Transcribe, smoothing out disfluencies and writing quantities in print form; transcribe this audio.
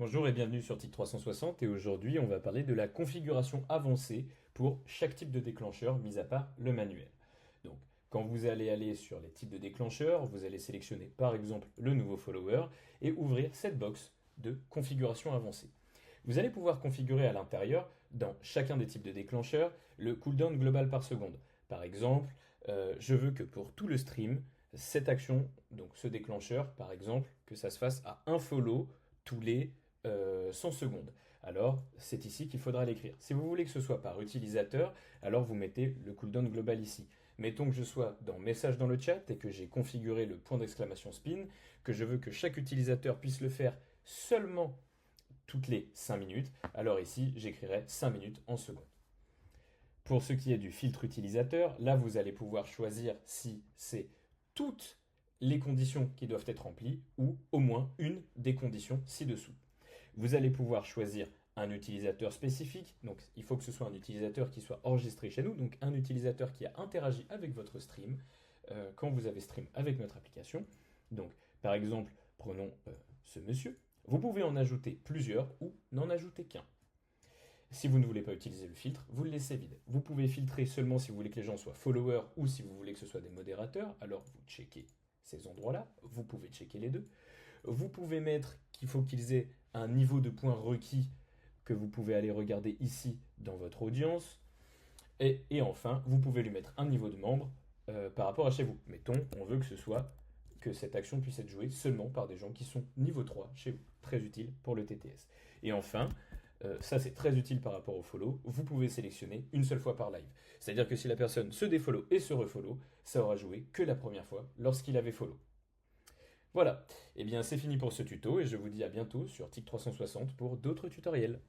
Bonjour et bienvenue sur TIC 360 et aujourd'hui on va parler de la configuration avancée pour chaque type de déclencheur, mis à part le manuel. Donc quand vous allez aller sur les types de déclencheurs, vous allez sélectionner par exemple le nouveau follower et ouvrir cette box de configuration avancée. Vous allez pouvoir configurer à l'intérieur, dans chacun des types de déclencheurs, le cooldown global par seconde. Par exemple, je veux que pour tout le stream, cette action, donc ce déclencheur par exemple, que ça se fasse à un follow tous les 100 secondes. Alors, c'est ici qu'il faudra l'écrire. Si vous voulez que ce soit par utilisateur, alors vous mettez le cooldown global ici. Mettons que je sois dans message dans le chat et que j'ai configuré le point d'exclamation spin, que je veux que chaque utilisateur puisse le faire seulement toutes les 5 minutes, alors ici j'écrirai 5 minutes en secondes. Pour ce qui est du filtre utilisateur, là vous allez pouvoir choisir si c'est toutes les conditions qui doivent être remplies ou au moins une des conditions ci-dessous. Vous allez pouvoir choisir un utilisateur spécifique, donc il faut que ce soit un utilisateur qui soit enregistré chez nous, donc un utilisateur qui a interagi avec votre stream quand vous avez stream avec notre application. Donc par exemple, prenons ce monsieur. Vous pouvez en ajouter plusieurs ou n'en ajouter qu'un. Si vous ne voulez pas utiliser le filtre, vous le laissez vide. Vous pouvez filtrer seulement si vous voulez que les gens soient followers ou si vous voulez que ce soit des modérateurs, alors vous checkez ces endroits-là, vous pouvez checker les deux. Vous pouvez mettre qu'il faut qu'ils aient un niveau de points requis que vous pouvez aller regarder ici dans votre audience. Et enfin, vous pouvez lui mettre un niveau de membre par rapport à chez vous. Mettons, on veut que cette action puisse être jouée seulement par des gens qui sont niveau 3 chez vous. Très utile pour le TTS. Et enfin, ça c'est très utile par rapport au follow, vous pouvez sélectionner une seule fois par live. C'est-à-dire que si la personne se défollow et se refollow, ça aura joué que la première fois lorsqu'il avait follow. Voilà, et bien c'est fini pour ce tuto et je vous dis à bientôt sur TIC 360 pour d'autres tutoriels.